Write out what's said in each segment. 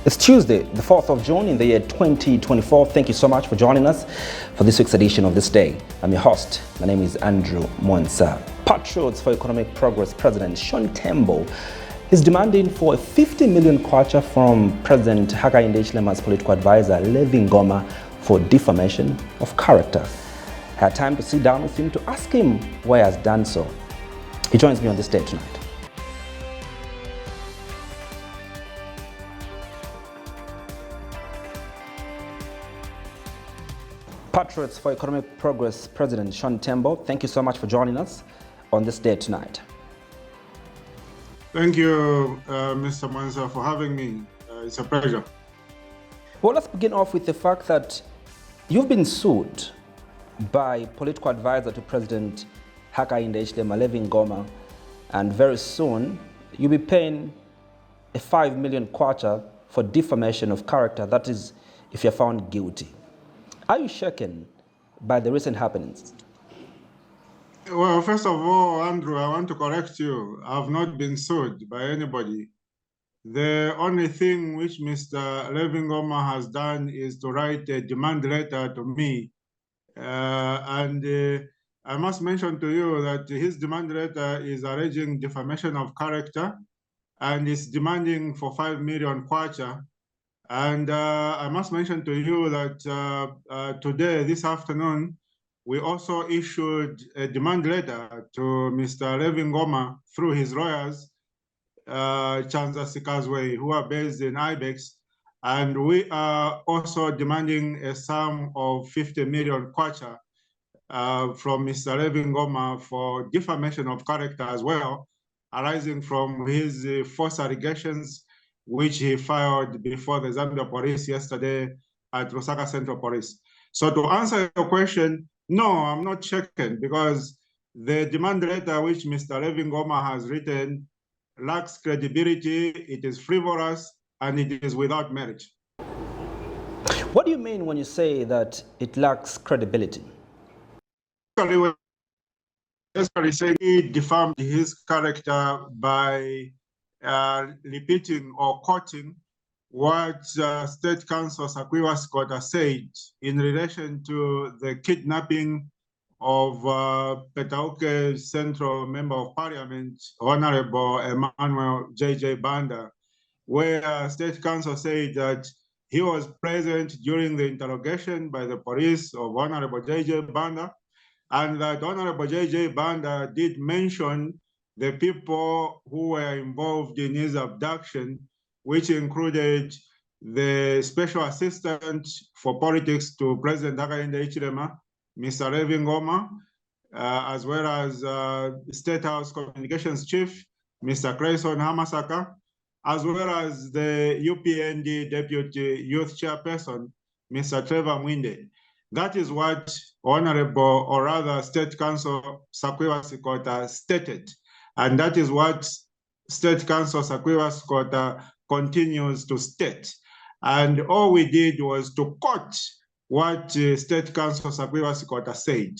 It's Tuesday, the 4th of June in the year 2024. Thank you so much for joining us for this week's edition of This Day. I'm your host. My name is Andrew Mwansa. Patriots for Economic Progress President Tembo is demanding for a 50 million kwacha from President Hichilema'S political advisor Levi Ngoma for defamation of character. I had time to sit down with him to ask him why he has done so. He joins me on This Day tonight. Patriots for Economic Progress President Tembo, thank you so much for joining us on This Day tonight. Thank you, Mr. Mwansa, for having me. It's a pleasure. Well, let's begin off with the fact that you've been sued by political advisor to President Hichilema, Levi Ngoma, and very soon you'll be paying a 5 million kwacha for defamation of character, that is, if you're found guilty. Are you shaken by the recent happenings? Well, first of all, Andrew, I want to correct you. I have not been sued by anybody. The only thing which Mr. Levi Ngoma has done is to write a demand letter to me. I must mention to you that his demand letter is alleging defamation of character and is demanding for 5 million kwacha. And I must mention to you that today, this afternoon, we also issued a demand letter to Mr. Levi Ngoma through his lawyers, Chanza Sikazwe, who are based in Ibex. And we are also demanding a sum of 50 million kwacha from Mr. Levi Ngoma for defamation of character as well, arising from his false allegations which he filed before the Zambia police yesterday at Lusaka Central Police. So to answer your question, no, I'm not shaken because the demand letter which Mr. Levi Ngoma has written lacks credibility, it is frivolous, and it is without merit. What do you mean when you say that it lacks credibility? Basically saying he defamed his character by repeating or quoting what State Counsel Sakwiwa Scott said in relation to the kidnapping of Petauke Central Member of Parliament, Honorable Emmanuel J Banda, where State Counsel said that he was present during the interrogation by the police of Honorable J Banda, and that Honorable J Banda did mention the people who were involved in his abduction, which included the Special Assistant for Politics to President Hichilema, Mr. Levi Ngoma, as well as State House Communications Chief, Mr. Clayson Hamasaka, as well as the UPND Deputy Youth Chairperson, Mr. Trevor Mwinde. That is what Honorable, or rather State Counsel Sakwiwa Sikota stated. And that is what State Counsel Sakwiwa Sikota continues to state. And all we did was to quote what State Counsel Sakwiwa Sikota said.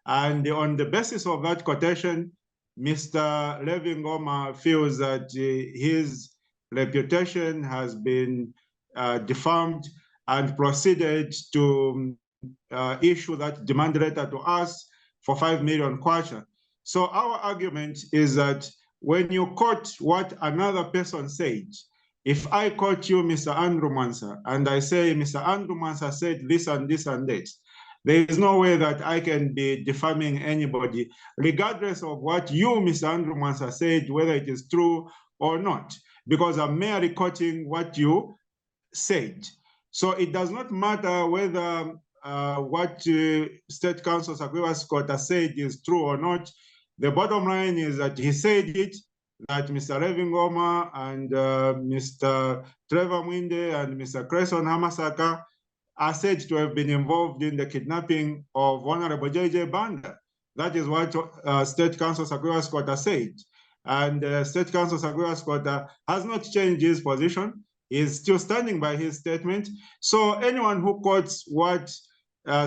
And on the basis of that quotation, Mr. Levi Ngoma feels that his reputation has been defamed and proceeded to issue that demand letter to us for 5 million kwacha. So our argument is that when you quote what another person said, if I quote you, Mr. Andrew Mwansa, and I say, Mr. Andrew Mwansa said this and this and that, there is no way that I can be defaming anybody, regardless of what you, Mr. Andrew Mwansa, said, whether it is true or not, because I'm merely quoting what you said. So it does not matter whether what State Counsel Sakwiwa Sikota said is true or not. The bottom line is that he said it, that Mr. Levi Ngoma and Mr. Trevor Mwinde and Mr. Clayson Hamasaka are said to have been involved in the kidnapping of Honorable J Banda. That is what State Counsel Sakwiwa Sikota said. And State Counsel Sakwiwa Sikota has not changed his position. He is still standing by his statement. So anyone who quotes what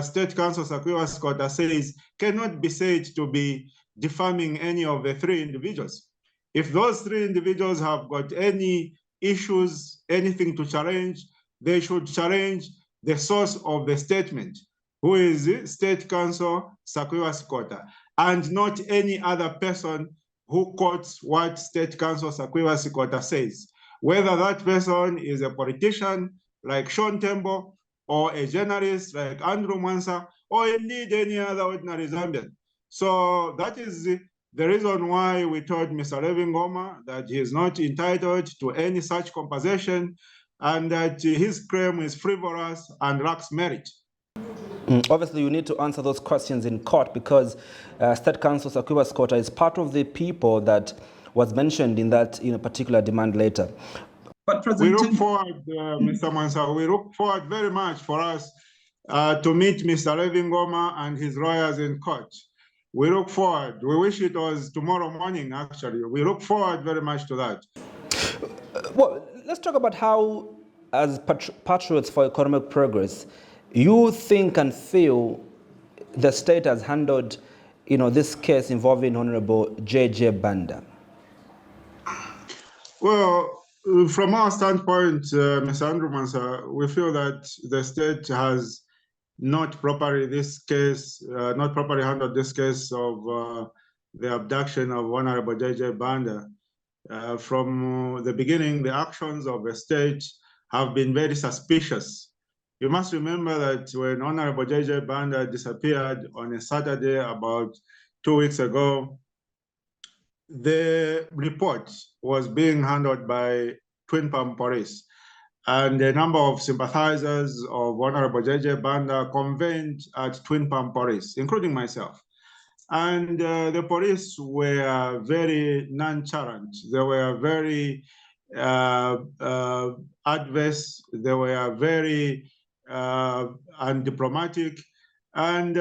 State Counsel Sakwiwa Sikota says cannot be said to be defaming any of the three individuals. If those three individuals have got any issues anything to challenge, they should challenge the source of the statement, who is State Counsel Sakiwa Sikota, and not any other person who quotes what State Counsel Sakiwa Sikota says. Whether that person is a politician like Tembo, or a journalist like Andrew Mwansa, or indeed any other ordinary Zambian. So that is the reason why we told Mr. Ngoma that he is not entitled to any such compensation and that his claim is frivolous and lacks merit. Obviously, you need to answer those questions in court because State Counsel Sakiwa Sikota is part of the people that was mentioned in that particular demand letter. But we look forward, Mr. Mwansa, we look forward very much for us to meet Mr. Ngoma and his lawyers in court. We look forward. We wish it was tomorrow morning, actually. We look forward very much to that. Well, let's talk about how, as Patriots for Economic Progress, you think and feel the state has handled, this case involving Honorable J Banda. Well, from our standpoint, Mr. Andrew Mwansa, we feel that the state has not properly handled this case of the abduction of Honorable J Banda. From the beginning, the actions of the state have been very suspicious. You must remember that when Honorable J Banda disappeared on a Saturday about 2 weeks ago, the report was being handled by Twin Palm Police, and a number of sympathizers of Honorable J Banda convened at Twin Palm Police, including myself. And the police were very nonchalant. They were very adverse. They were very undiplomatic. And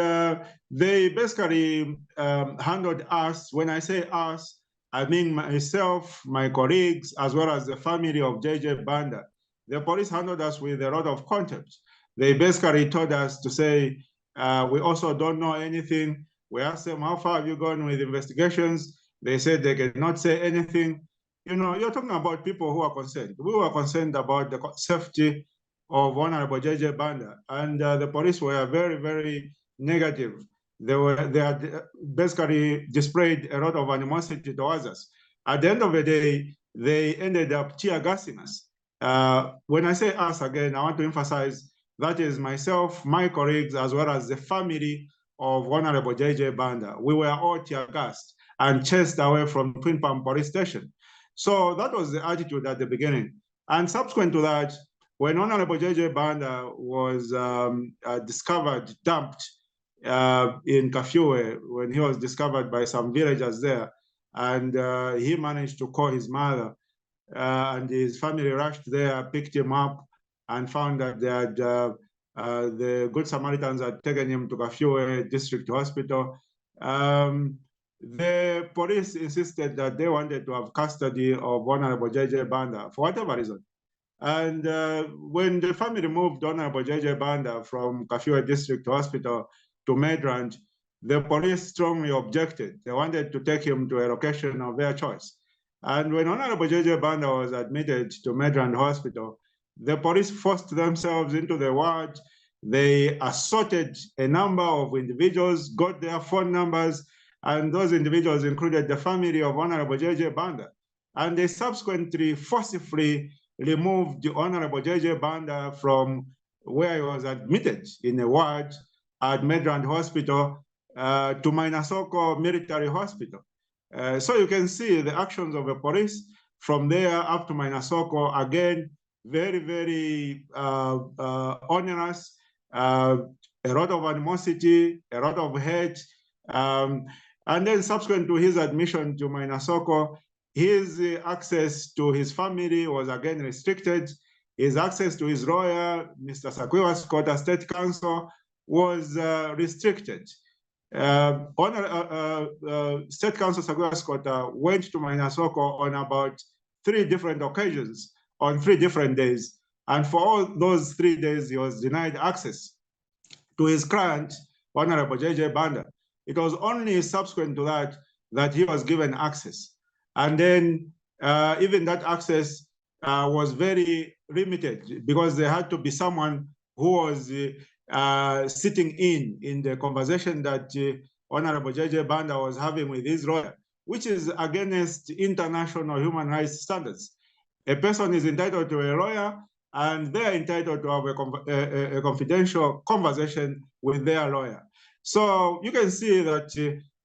they basically handled us. When I say us, I mean myself, my colleagues, as well as the family of J Banda. The police handled us with a lot of contempt. They basically told us to say, we also don't know anything. We asked them, how far have you gone with investigations? They said they cannot say anything. You're talking about people who are concerned. We were concerned about the safety of Honorable J Banda, and the police were very, very negative. They had basically displayed a lot of animosity towards us. At the end of the day, they ended up tear gassing us. When I say us again, I want to emphasize that is myself, my colleagues, as well as the family of Honorable J Banda. We were all tear gassed and chased away from Twin Palm Police Station. So that was the attitude at the beginning. And subsequent to that, when Honorable J Banda was discovered, dumped in Kafue, when he was discovered by some villagers there, and he managed to call his mother, and his family rushed there, picked him up, and found that they had, the Good Samaritans had taken him to Kafue District Hospital. The police insisted that they wanted to have custody of Honorable J Banda for whatever reason. And when the family moved Honorable J Banda from Kafue District Hospital to Midrand, the police strongly objected. They wanted to take him to a location of their choice. And when Honorable J Banda was admitted to Midrand Hospital, the police forced themselves into the ward. They assaulted a number of individuals, got their phone numbers, and those individuals included the family of Honorable J Banda. And they subsequently forcibly removed the Honorable J Banda from where he was admitted in a ward at Midrand Hospital to Mainasoko Military Hospital. So you can see the actions of the police from there up to Mainasoko, again, very, very onerous, a lot of animosity, a lot of hate. And then subsequent to his admission to Mainasoko, his access to his family was again restricted. His access to his lawyer, Mr. Sakiwa Sikota, State Counsel, was restricted. State Counsel Sakiwa Sikota went to Mainasoko on about 3 different occasions, on 3 different days. And for all those 3 days, he was denied access to his client, Honorable J Banda. It was only subsequent to that that he was given access. And then even that access was very limited because there had to be someone who was sitting in the conversation that Honorable J Banda was having with his lawyer, which is against international human rights standards. A person is entitled to a lawyer, and they're entitled to have a confidential conversation with their lawyer. So you can see that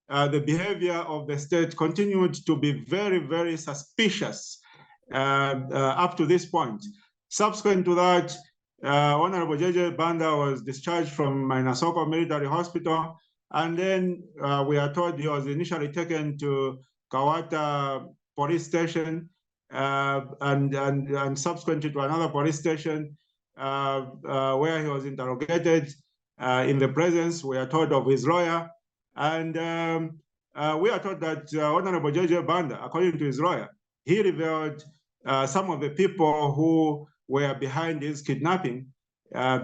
the behavior of the state continued to be very, very suspicious up to this point. Subsequent to that, Honorable J Banda was discharged from Mainasoko Military Hospital, and then we are told he was initially taken to Kawata Police Station, and subsequently to another police station where he was interrogated in the presence, we are told, of his lawyer. And we are told that Honorable J Banda, according to his lawyer, he revealed some of the people who were behind his kidnapping,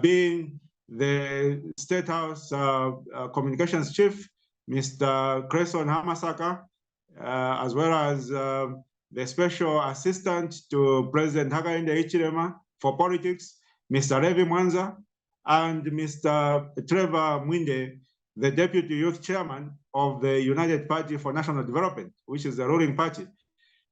being the State House Communications Chief, Mr. Cresson Hamasaka, as well as the Special Assistant to President Hakainde Hichilema for Politics, Mr. Levi Mwanza, and Mr. Trevor Mwinde, the Deputy Youth Chairman of the United Party for National Development, which is the ruling party.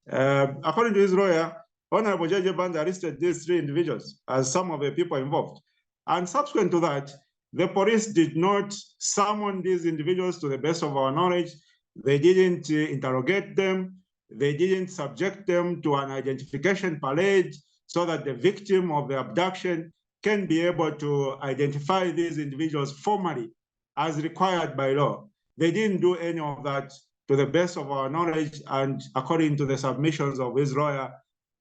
According to his lawyer, Honorable J Banda listed these three individuals as some of the people involved. And subsequent to that, the police did not summon these individuals to the best of our knowledge. They didn't interrogate them. They didn't subject them to an identification parade so that the victim of the abduction can be able to identify these individuals formally as required by law. They didn't do any of that to the best of our knowledge and according to the submissions of his lawyer,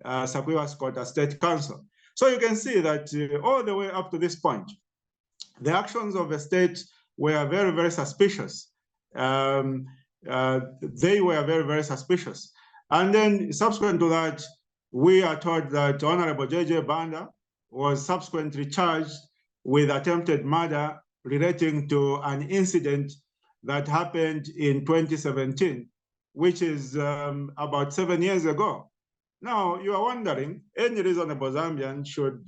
Sakwiwa Scott, State Counsel. So you can see that all the way up to this point, the actions of the state were very, very suspicious. They were very, very suspicious. And then subsequent to that, we are told that Honorable J Banda was subsequently charged with attempted murder relating to an incident that happened in 2017, which is about 7 years ago. Now, you are wondering, any reasonable Zambian should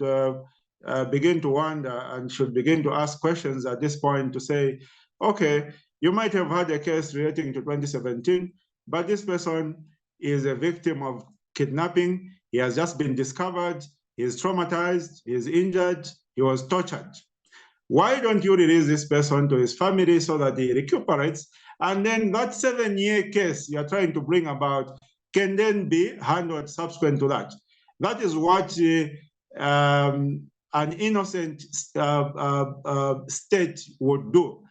begin to wonder and should begin to ask questions at this point to say, okay, you might have had a case relating to 2017, but this person is a victim of kidnapping. He has just been discovered. He is traumatized. He is injured. He was tortured. Why don't you release this person to his family so that he recuperates? And then that 7-year case you're trying to bring about can then be handled subsequent to that. That is what an innocent state would do.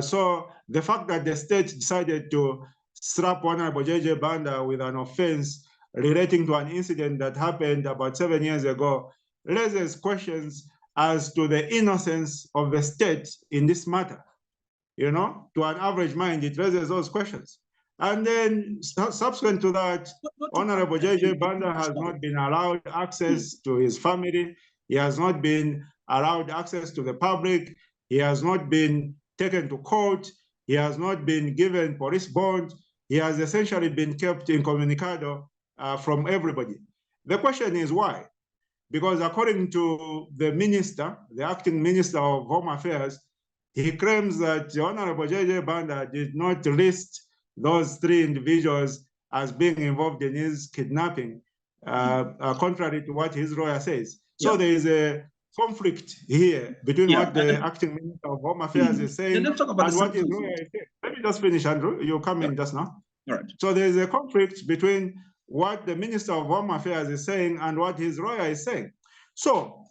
So the fact that the state decided to slap Honorable J Banda with an offense relating to an incident that happened about 7 years ago raises questions as to the innocence of the state in this matter. You know, to an average mind, it raises those questions. And then subsequent to that, Honorable J Banda has not been allowed access to his family. He has not been allowed access to the public. He has not been taken to court. He has not been given police bond. He has essentially been kept incommunicado from everybody. The question is why? Because according to the minister, the acting minister of Home Affairs, he claims that the Honorable J Banda did not list those three individuals as being involved in his kidnapping, contrary to what his lawyer says. So there is a conflict here between what the acting minister of Home Affairs is saying and what his lawyer is saying. Let me just finish, Andrew. You come in just now. All right. So there is a conflict between what the Minister of Home Affairs is saying and what his lawyer is saying. So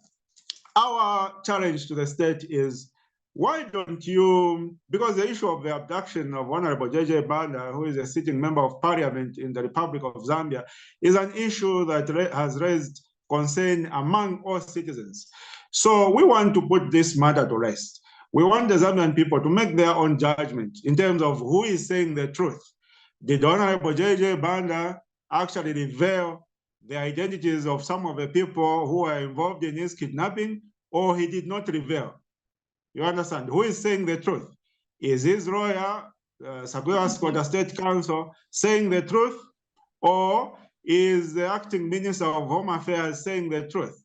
our challenge to the state is, why don't you, because the issue of the abduction of Honorable J Banda, who is a sitting member of parliament in the Republic of Zambia, is an issue that has raised concern among all citizens. So we want to put this matter to rest. We want the Zambian people to make their own judgment in terms of who is saying the truth. Did Honorable J Banda actually reveal the identities of some of the people who are involved in his kidnapping, or he did not reveal? You understand? Who is saying the truth? Is his lawyer, Sakwiwa Scott, State Counsel, saying the truth, or is the acting Minister of Home Affairs saying the truth.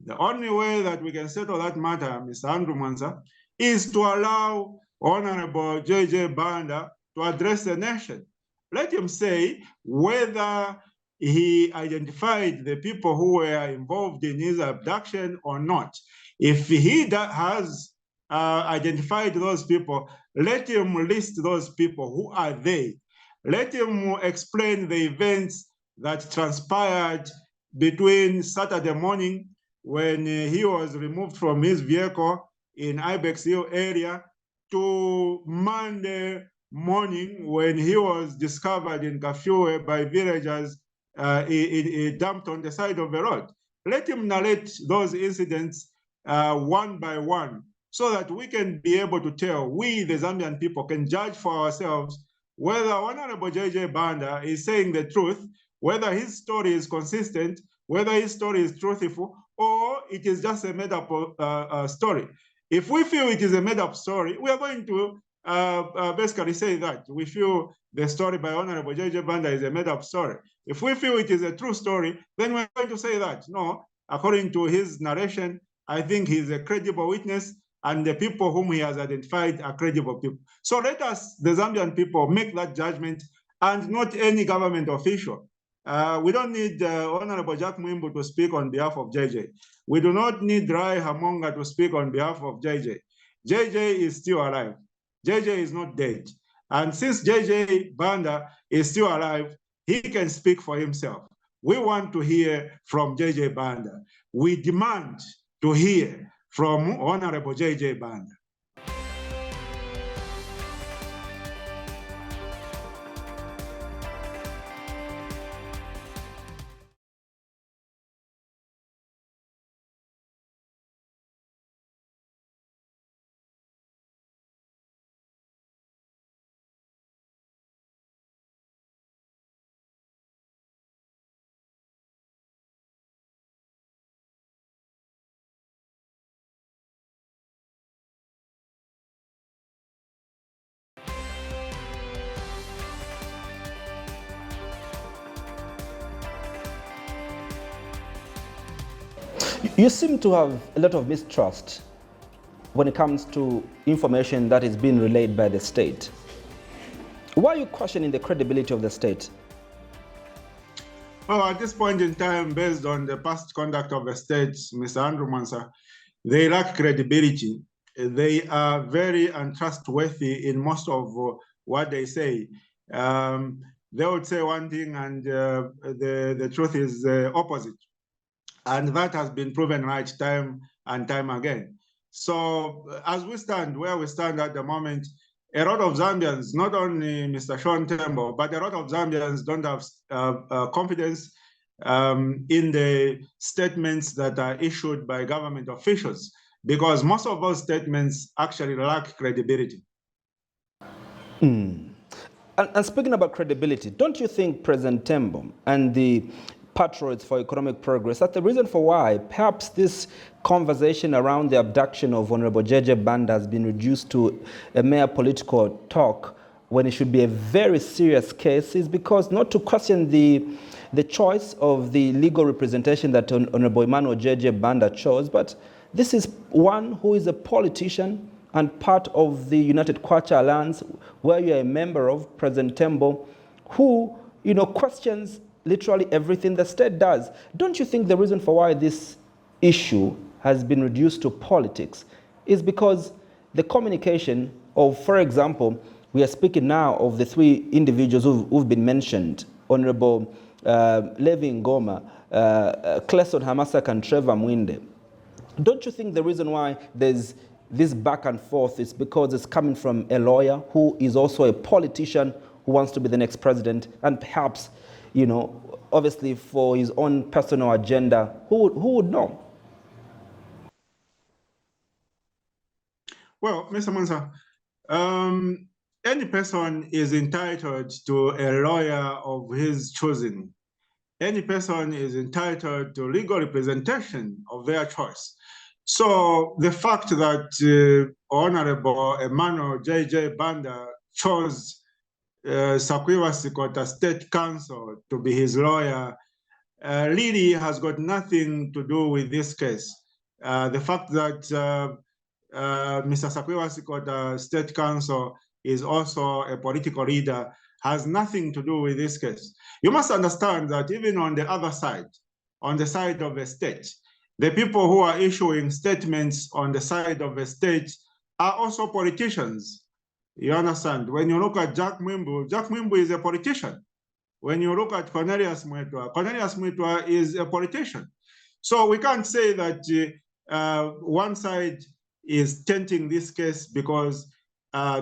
The only way that we can settle that matter, Mr. Andrew Mwansa, is to allow Honorable J Banda to address the nation. Let him say whether he identified the people who were involved in his abduction or not. If he has identified those people, let him list those people. Who are they? Let him explain the events that transpired between Saturday morning when he was removed from his vehicle in Ibex Hill area to Monday morning when he was discovered in Kafue by villagers dumped on the side of the road. Let him narrate those incidents one by one so that we can be able to tell, we the Zambian people can judge for ourselves whether Honorable J Banda is saying the truth, whether his story is consistent, whether his story is truthful, or it is just a made-up story. If we feel it is a made-up story, we are going to basically say that. We feel the story by Honorable J Banda is a made-up story. If we feel it is a true story, then we're going to say that. No, according to his narration, I think he's a credible witness, and the people whom he has identified are credible people. So let us, the Zambian people, make that judgment, and not any government official. We don't need Honorable Jack Mwimbu to speak on behalf of JJ. We do not need Rai Hamonga to speak on behalf of JJ. JJ is still alive. JJ is not dead. And since JJ Banda is still alive, he can speak for himself. We want to hear from JJ Banda. We demand to hear from Honorable JJ Banda. You seem to have a lot of mistrust when it comes to information that is being relayed by the state. Why are you questioning the credibility of the state? Well, at this point in time, based on the past conduct of the state, Mr. Andrew Mwansa, they lack credibility. They are very untrustworthy in most of what they say. They would say one thing and the truth is opposite. And that has been proven right time and time again. So as we stand, where we stand at the moment, a lot of Zambians, not only Mr. Sean Tembo, but a lot of Zambians don't have confidence in the statements that are issued by government officials, because most of those statements actually lack credibility. And speaking about credibility, don't you think President Tembo and the Patriots for economic progress, that's the reason for why perhaps this conversation around the abduction of Honorable J Banda has been reduced to a mere political talk when it should be a very serious case, is because not to question the choice of the legal representation that Honorable Emmanuel J Banda chose, but this is one who is a politician and part of the United Kwacha Alliance, where you are a member of, President Tembo, who questions literally everything the state does. Don't you think the reason for why this issue has been reduced to politics is because the communication of, for example, we are speaking now of the three individuals who've been mentioned, Honorable Levi Ngoma, Cleston Hamasak, and Trevor Mwinde. Don't you think the reason why there's this back and forth is because it's coming from a lawyer who is also a politician who wants to be the next president, and perhaps, obviously for his own personal agenda, who would know? Well, Mr. Mwansa, any person is entitled to a lawyer of his choosing. Any person is entitled to legal representation of their choice. So the fact that Honorable Emmanuel J Banda chose Sakwiwas got a state counsel to be his lawyer really has got nothing to do with this case. The fact that Mr. Sakwiwas got a state counsel is also a political leader has nothing to do with this case. You must understand that even on the other side, on the side of the state, the people who are issuing statements on the side of the state are also politicians. You understand? When you look at Jack Mwimbu is a politician. When you look at Cornelius Mwitwa is a politician. So we can't say that one side is tainting this case because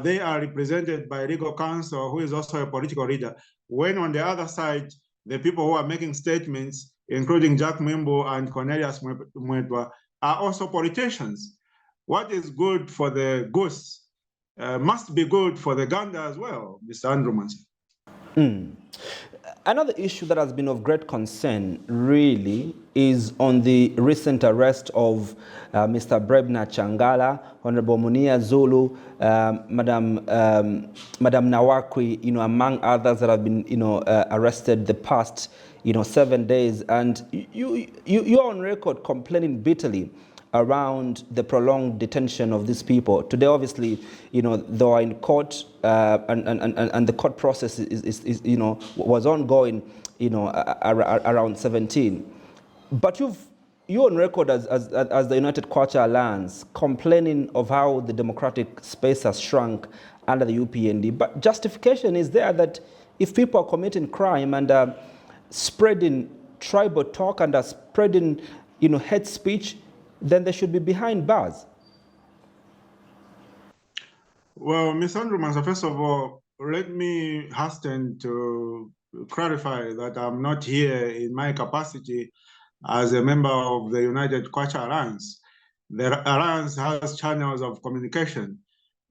they are represented by legal counsel who is also a political leader, when on the other side, the people who are making statements, including Jack Mwimbu and Cornelius Mwitwa, are also politicians. What is good for the goose must be good for the gander as well, Mr. Andrew Manson. Another issue that has been of great concern, really, is on the recent arrest of Mr. Brebna Changala, Honorable Munia Zulu, Madam Nawakwi, among others that have been, arrested the past, 7 days. And you're on record complaining bitterly around the prolonged detention of these people. Today, obviously, they are in court, and the court process is was ongoing, around 17. But you're on record as the United Kwacha Alliance complaining of how the democratic space has shrunk under the UPND. But justification is there that if people are committing crime and spreading tribal talk and are spreading, hate speech, then they should be behind bars. Well, Ms. Andrew Mansa, first of all, let me hasten to clarify that I'm not here in my capacity as a member of the United Kwacha Alliance. The Alliance has channels of communication.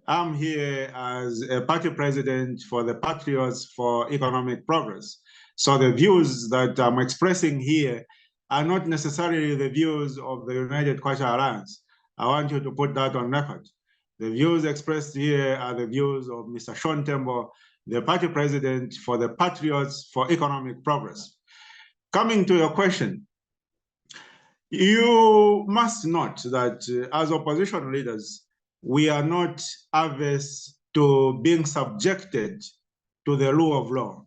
I'm here as a party president for the Patriots for Economic Progress. So the views that I'm expressing here are not necessarily the views of the United Kwacha Alliance. I want you to put that on record. The views expressed here are the views of Mr. Tembo, the party president for the Patriots for Economic Progress. Coming to your question, you must note that as opposition leaders, we are not averse to being subjected to the rule of law.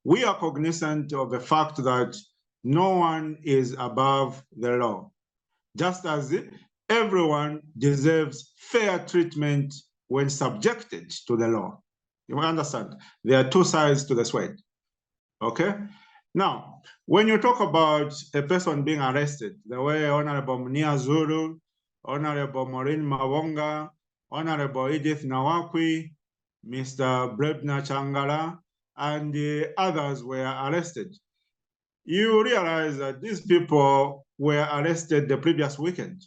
We are cognizant of the fact that no one is above the law, just as everyone deserves fair treatment when subjected to the law. You understand? There are two sides to the sword, okay? Now, when you talk about a person being arrested, the way Honorable Munia Zulu, Honorable Maureen Mawonga, Honorable Edith Nawakwi, Mr. Brebna Changala, and the others were arrested, you realize that these people were arrested the previous weekend,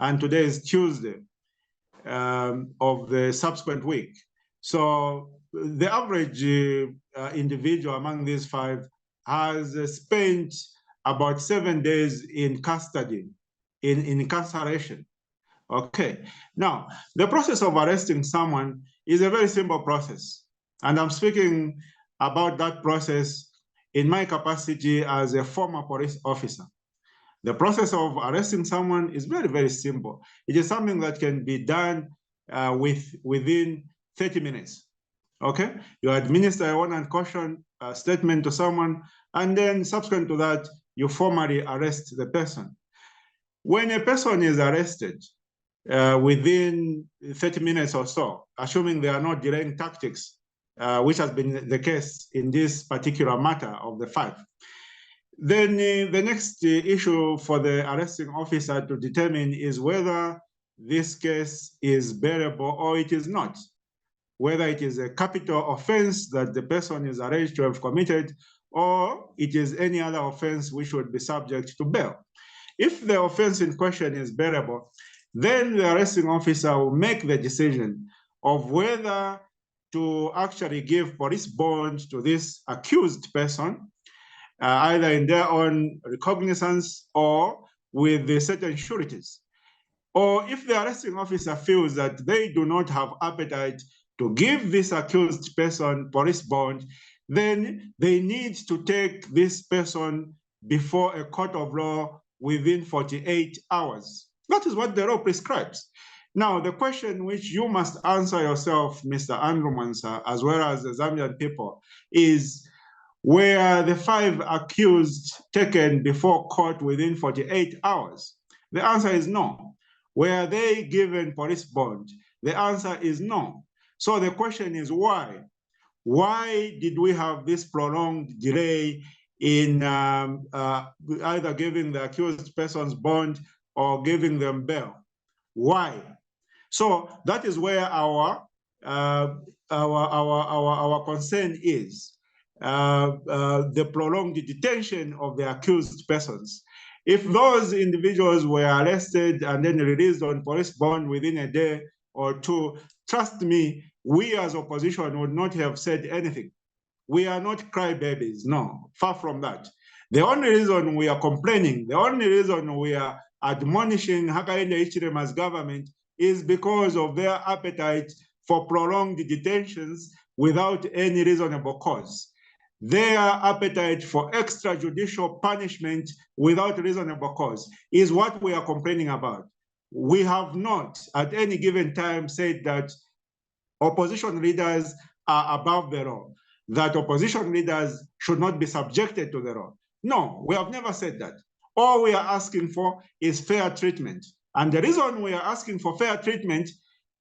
and today is Tuesday of the subsequent week. So the average individual among these five has spent about 7 days in custody, in incarceration. Okay, now the process of arresting someone is a very simple process, and I'm speaking about that process in my capacity as a former police officer. The process of arresting someone is very, very simple. It is something that can be done within 30 minutes, okay? You administer a warrant and caution statement to someone, and then subsequent to that, you formally arrest the person. When a person is arrested within 30 minutes or so, assuming there are no delaying tactics, which has been the case in this particular matter of the five, then the next issue for the arresting officer to determine is whether this case is bearable or it is not, whether it is a capital offense that the person is alleged to have committed, or it is any other offense which would be subject to bail. If the offense in question is bearable, then the arresting officer will make the decision of whether to actually give police bond to this accused person, either in their own recognizance or with the certain sureties. Or if the arresting officer feels that they do not have appetite to give this accused person police bond, then they need to take this person before a court of law within 48 hours. That is what the law prescribes. Now, the question which you must answer yourself, Mr. Andrew Mansa, as well as the Zambian people, is were the 5 accused taken before court within 48 hours? The answer is no. Were they given police bond? The answer is no. So the question is why? Why did we have this prolonged delay in either giving the accused persons bond or giving them bail? Why? So that is where our concern is. The prolonged detention of the accused persons. If those individuals were arrested and then released on police bond within a day or two, trust me, we as opposition would not have said anything. We are not crybabies, no, far from that. The only reason we are complaining, the only reason we are admonishing Hichilema'S government is because of their appetite for prolonged detentions without any reasonable cause. Their appetite for extrajudicial punishment without reasonable cause is what we are complaining about. We have not at any given time said that opposition leaders are above the law, that opposition leaders should not be subjected to the law. No, we have never said that. All we are asking for is fair treatment. And the reason we are asking for fair treatment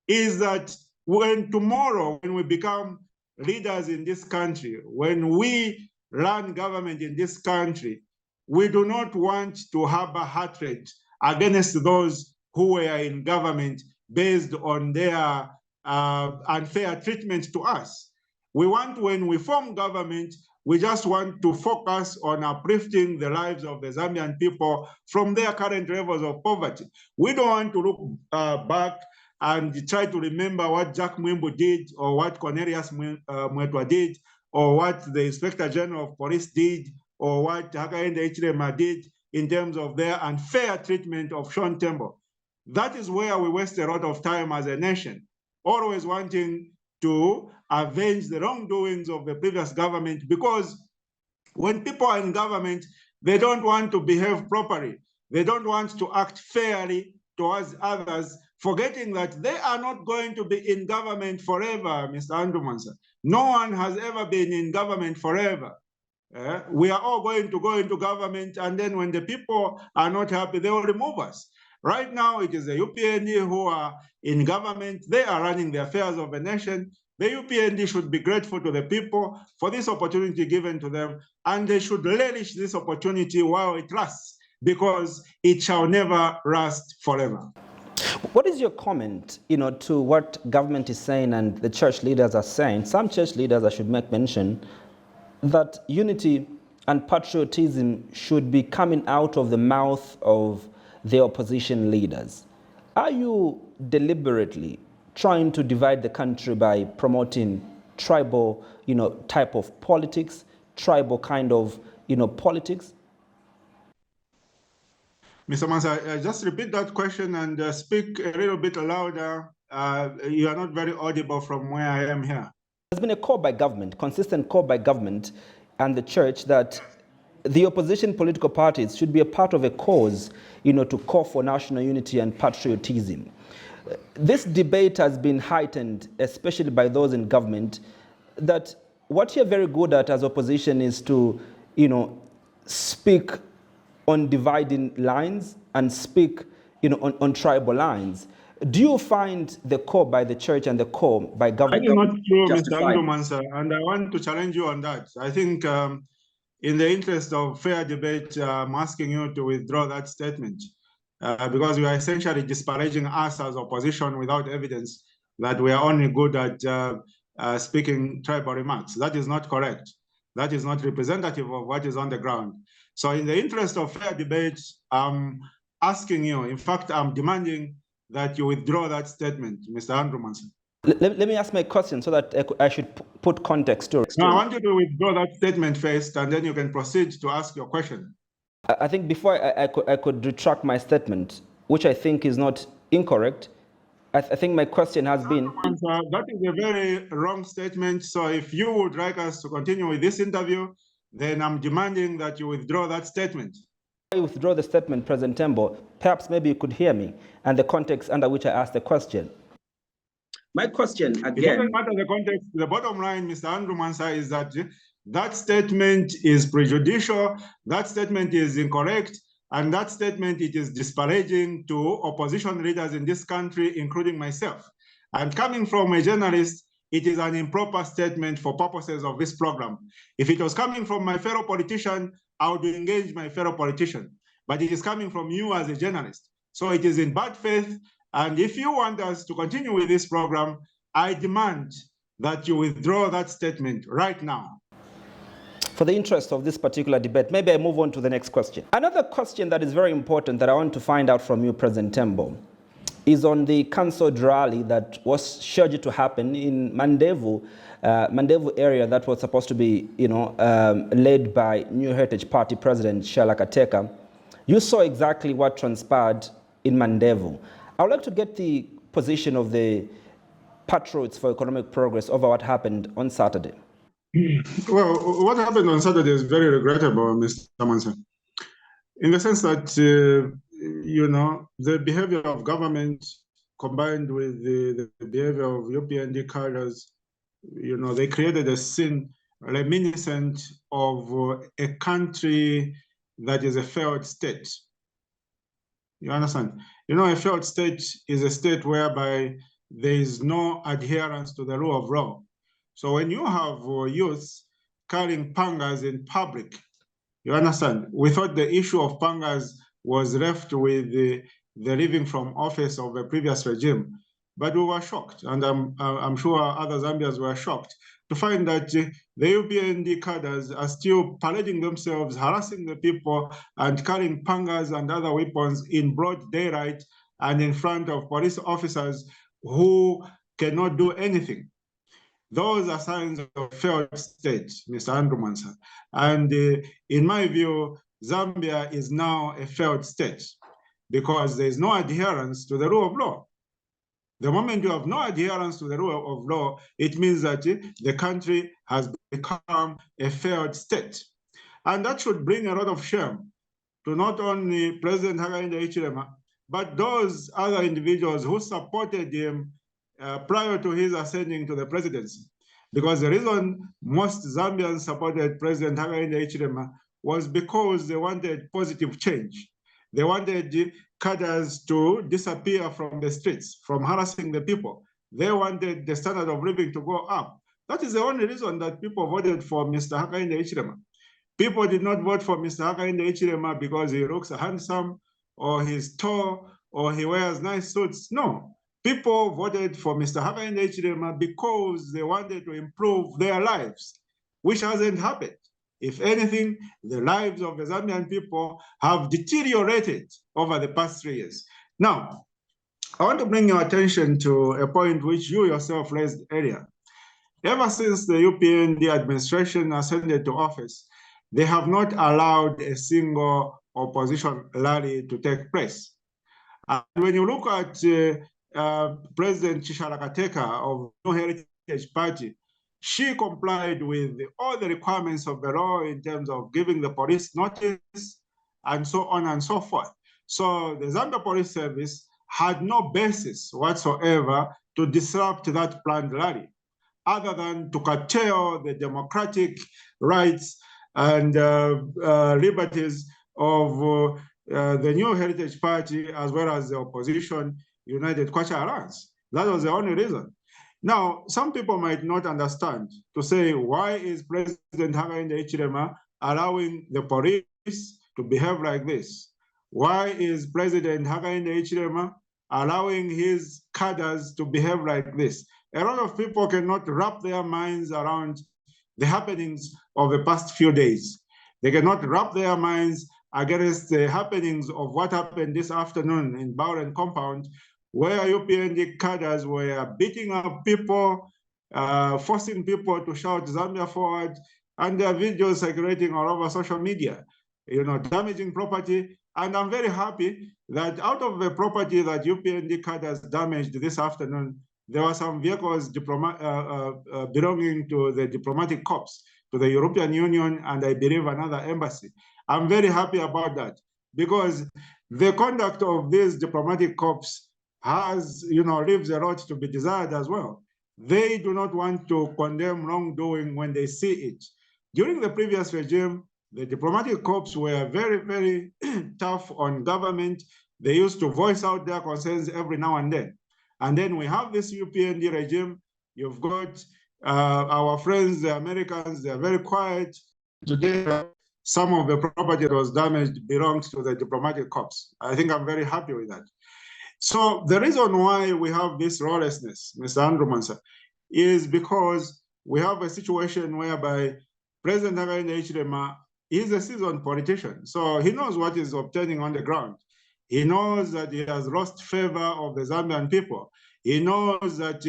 is that when tomorrow, when we become leaders in this country, when we run government in this country, we do not want to harbor hatred against those who were in government based on their unfair treatment to us. We want, when we form government, we just want to focus on uplifting the lives of the Zambian people from their current levels of poverty. We don't want to look back and try to remember what Jack Mwimbu did, or what Cornelius Mwetwa did, or what the Inspector General of Police did, or what Hichilema did in terms of their unfair treatment of Tembo. That is where we waste a lot of time as a nation, always wanting to avenge the wrongdoings of the previous government, because when people are in government, they don't want to behave properly. They don't want to act fairly towards others, forgetting that they are not going to be in government forever, Mr. Andrew Mansa. No one has ever been in government forever. We are all going to go into government, and then when the people are not happy, they will remove us. Right now, it is the UPND who are in government. They are running the affairs of the nation. The UPND should be grateful to the people for this opportunity given to them, and they should relish this opportunity while it lasts, because it shall never last forever. What is your comment, to what government is saying and the church leaders are saying? Some church leaders, I should make mention, that unity and patriotism should be coming out of the mouth of the opposition leaders. Are you deliberately trying to divide the country by promoting tribal, type of politics, tribal kind of, politics? Mr. Mansa, just repeat that question and speak a little bit louder. You are not very audible from where I am here. There's been a call by government, consistent call by government and the church, that the opposition political parties should be a part of a cause, to call for national unity and patriotism. This debate has been heightened, especially by those in government, that what you're very good at as opposition is to, speak on dividing lines and speak, on tribal lines. Do you find the call by the church and the call by government? That is not true, Mr. Andrew Mansa, and I want to challenge you on that. I think in the interest of fair debate, I'm asking you to withdraw that statement because you are essentially disparaging us as opposition without evidence that we are only good at speaking tribal remarks. That is not correct. That is not representative of what is on the ground. So in the interest of fair debate, I'm asking you, in fact, I'm demanding that you withdraw that statement, Mr. Andrew Manson. Let me ask my question so that I should put context to it. No, I want you to withdraw that statement first, and then you can proceed to ask your question. I think before I could retract my statement, which I think is not incorrect, I think my question has been... That is a very wrong statement. So if you would like us to continue with this interview, then I'm demanding that you withdraw that statement. I withdraw the statement, President Tembo. Perhaps maybe you could hear me and the context under which I asked the question. My question again... It doesn't matter the context. The bottom line, Mr. Andrew Mansa, is that that statement is prejudicial, that statement is incorrect, and that statement, it is disparaging to opposition leaders in this country, including myself. And coming from a journalist, it is an improper statement for purposes of this program. If it was coming from my fellow politician, I would engage my fellow politician. But it is coming from you as a journalist. So it is in bad faith. And if you want us to continue with this program, I demand that you withdraw that statement right now. For the interest of this particular debate, maybe I move on to the next question. Another question that is very important that I want to find out from you, President Tembo, is on the cancelled rally that was scheduled to happen in Mandevu area that was supposed to be, led by New Heritage Party President Hichilema'S. You saw exactly what transpired in Mandevu. I would like to get the position of the Patriots for Economic Progress over what happened on Saturday. Well, what happened on Saturday is very regrettable, Mr. Mansa, in the sense that, the behavior of government combined with the behavior of UPND cadres, they created a scene reminiscent of a country that is a failed state. You understand? A failed state is a state whereby there is no adherence to the rule of law. So when you have youth carrying pangas in public, you understand, we thought the issue of pangas was left with the leaving from office of the previous regime. But we were shocked, and I'm sure other Zambians were shocked to find that the UPND cadres are still parading themselves, harassing the people, and carrying pangas and other weapons in broad daylight and in front of police officers who cannot do anything. Those are signs of failed state, Mr. Andrew Mansa. And in my view, Zambia is now a failed state because there is no adherence to the rule of law. The moment you have no adherence to the rule of law, it means that the country has become a failed state. And that should bring a lot of shame to not only President Hichilema, but those other individuals who supported him prior to his ascending to the presidency. Because the reason most Zambians supported President Hichilema was because they wanted positive change. They wanted cadres to disappear from the streets, from harassing the people. They wanted the standard of living to go up. That is the only reason that people voted for Mr. Hichilema. People did not vote for Mr. Hichilema because he looks handsome, or he's tall, or he wears nice suits. No. People voted for Mr. Hichilema because they wanted to improve their lives, which hasn't happened. If anything, the lives of the Zambian people have deteriorated over the past 3 years. Now, I want to bring your attention to a point which you yourself raised earlier. Ever since the UPND administration ascended to office, they have not allowed a single opposition rally to take place. And when you look at President Hichilema'S of New Heritage Party, she complied with all the requirements of the law in terms of giving the police notice and so on and so forth. So the Zambia Police Service had no basis whatsoever to disrupt that planned rally, other than to curtail the democratic rights and liberties of the New Heritage Party, as well as the opposition United Kwacha Alliance. That was the only reason. Now, some people might not understand to say, why is President Hichilema allowing the police to behave like this? Why is President Hichilema allowing his cadres to behave like this? A lot of people cannot wrap their minds around the happenings of the past few days. They cannot wrap their minds against the happenings of what happened this afternoon in Bowden Compound, where UPND cadres were beating up people, forcing people to shout Zambia forward, and their videos circulating all over social media, damaging property And I'm very happy that out of the property that UPND cadres damaged this afternoon, there were some vehicles belonging to the diplomatic corps, to the European Union, and I believe another embassy. I'm very happy about that because the conduct of these diplomatic corps has, leaves a lot to be desired as well. They do not want to condemn wrongdoing when they see it. During the previous regime, the diplomatic corps were very, very tough on government. They used to voice out their concerns every now and then. And then we have this UPND regime. You've got our friends, the Americans, they're very quiet. Today, some of the property that was damaged belongs to the diplomatic corps. I think I'm very happy with that. So the reason why we have this lawlessness, Mr. Andrew Mansa, is because we have a situation whereby President Hichilema is a seasoned politician. So he knows what is obtaining on the ground. He knows that he has lost favor of the Zambian people. He knows that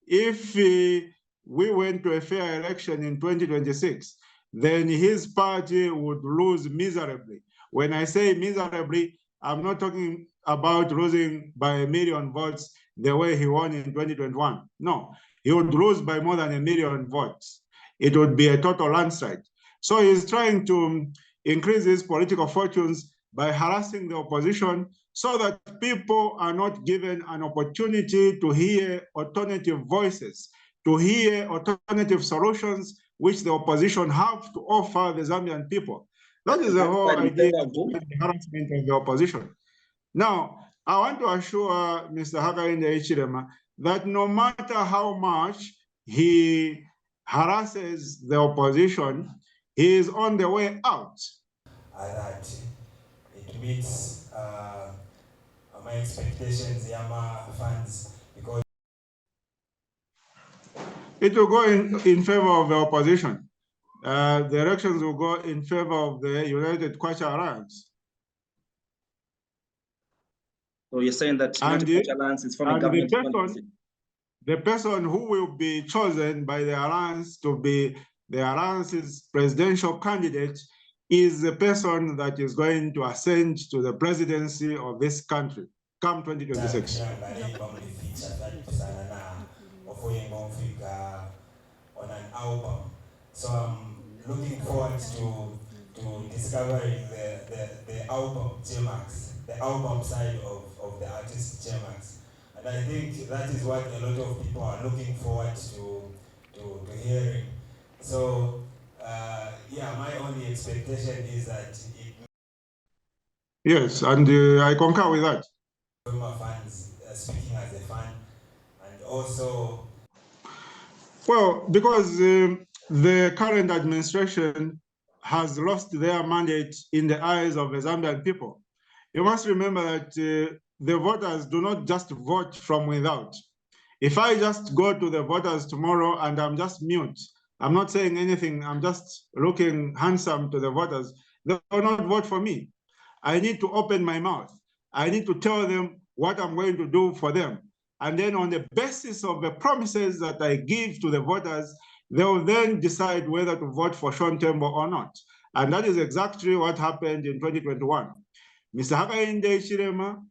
if we went to a fair election in 2026, then his party would lose miserably. When I say miserably, I'm not talking about losing by 1 million votes the way he won in 2021. No, he would lose by more than 1 million votes. It would be a total landslide. So he's trying to increase his political fortunes by harassing the opposition so that people are not given an opportunity to hear alternative voices, to hear alternative solutions which the opposition have to offer the Zambian people. That is the whole idea of the harassment of the opposition. Now, I want to assure Mr. Hakainde Hichilema that no matter how much he harasses the opposition, he is on the way out. That it meets my expectations, Yama fans, because it will go in favor of the opposition. The elections will go in favor of the United Kwacha Alliance. So you're saying that United Kwacha Alliance is forming government? The person who will be chosen by the alliance to be the alliance's presidential candidate is the person that is going to ascend to the presidency of this country come 2026. On an album. So I'm looking forward to discovering the album J-Max, the album side of the artist J-Max. And I think that is what a lot of people are looking forward to hearing. So yeah, my only expectation is that it... Yes, and I concur with that. Former fans, speaking as a fan, and also... Well, because the current administration has lost their mandate in the eyes of the Zambian people. You must remember that the voters do not just vote from without. If I just go to the voters tomorrow and I'm just mute, I'm not saying anything, I'm just looking handsome to the voters, they will not vote for me. I need to open my mouth. I need to tell them what I'm going to do for them. And then on the basis of the promises that I give to the voters, they will then decide whether to vote for Tembo or not. And that is exactly what happened in 2021. Mr. Hakainde Hichilema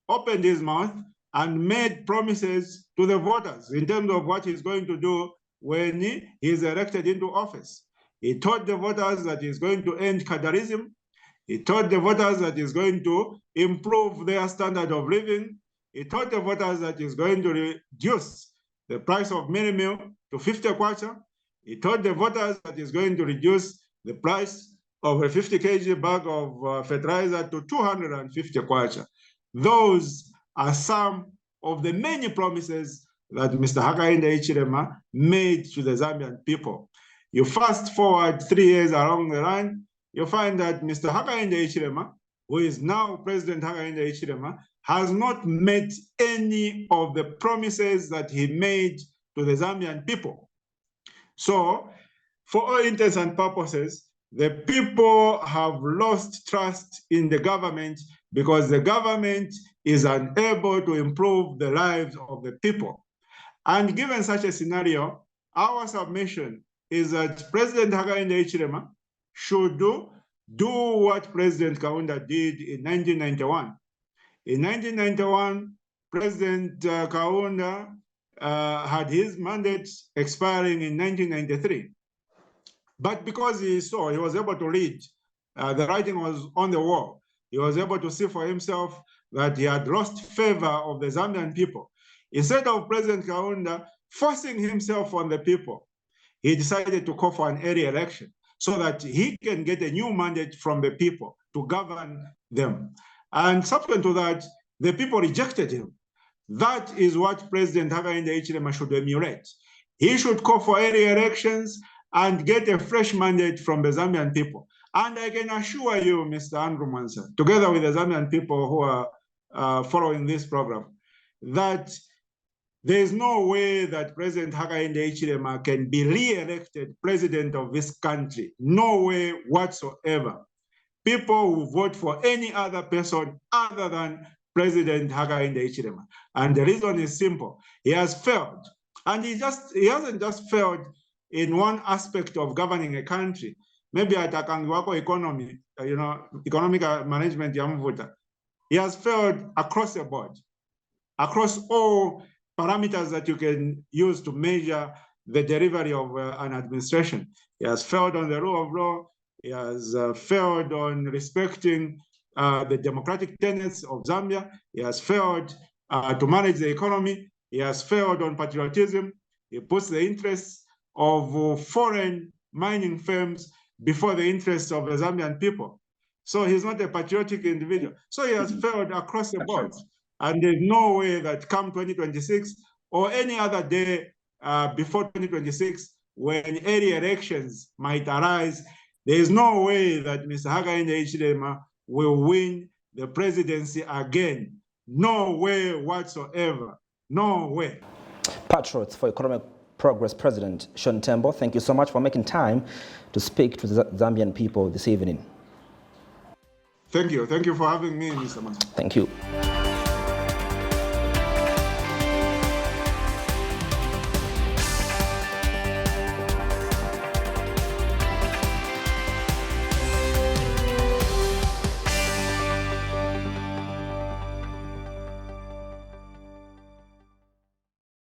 opened his mouth and made promises to the voters in terms of what he's going to do when he is elected into office. He told the voters that he's going to end cadreism. He told the voters that he's going to improve their standard of living. He told the voters that he's going to reduce the price of mini meal to 50 kwacha. He told the voters that he's going to reduce the price of a 50 kg bag of fertilizer to 250 kwacha. Those are some of the many promises that Mr. Hakainde Hichilema made to the Zambian people. You fast forward 3 years along the line, you find that Mr. Hakainde Hichilema, who is now President Hakainde Hichilema, has not met any of the promises that he made to the Zambian people. So, for all intents and purposes, the people have lost trust in the government because the government is unable to improve the lives of the people. And given such a scenario, our submission is that President Hakainde Hichilema should do what President Kaunda did in 1991. In 1991, President Kaunda had his mandate expiring in 1993. But because he was able to read, the writing was on the wall. He was able to see for himself that he had lost favor of the Zambian people. Instead of President Kaunda forcing himself on the people, he decided to call for an early election so that he can get a new mandate from the people to govern them. And subsequent to that, the people rejected him. That is what President Hakainde Hichilema should emulate. He should call for early elections and get a fresh mandate from the Zambian people. And I can assure you, Mr. Andrew Mwansa, together with the Zambian people who are following this program, that there is no way that President Hakainde Hichilema can be re-elected president of this country. No way whatsoever. People will vote for any other person other than President Hakainde Hichilema. And the reason is simple. He has failed. And he hasn't just failed in one aspect of governing a country. Maybe at Akangiwako economy, economic management yamvuta. He has failed across the board, across all parameters that you can use to measure the delivery of an administration. He has failed on the rule of law. He has failed on respecting the democratic tenets of Zambia. He has failed to manage the economy. He has failed on patriotism. He puts the interests of foreign mining firms before the interests of the Zambian people. So he's not a patriotic individual. So he has failed across the board. And there's no way that come 2026 or any other day before 2026, when early elections might arise, there is no way that Mr. Hakainde Hichilema will win the presidency again. No way whatsoever. No way. Patriots for Economic Progress President Tembo, thank you so much for making time to speak to the Zambian people this evening. Thank you. Thank you for having me, Mr. Mwansa. Thank you.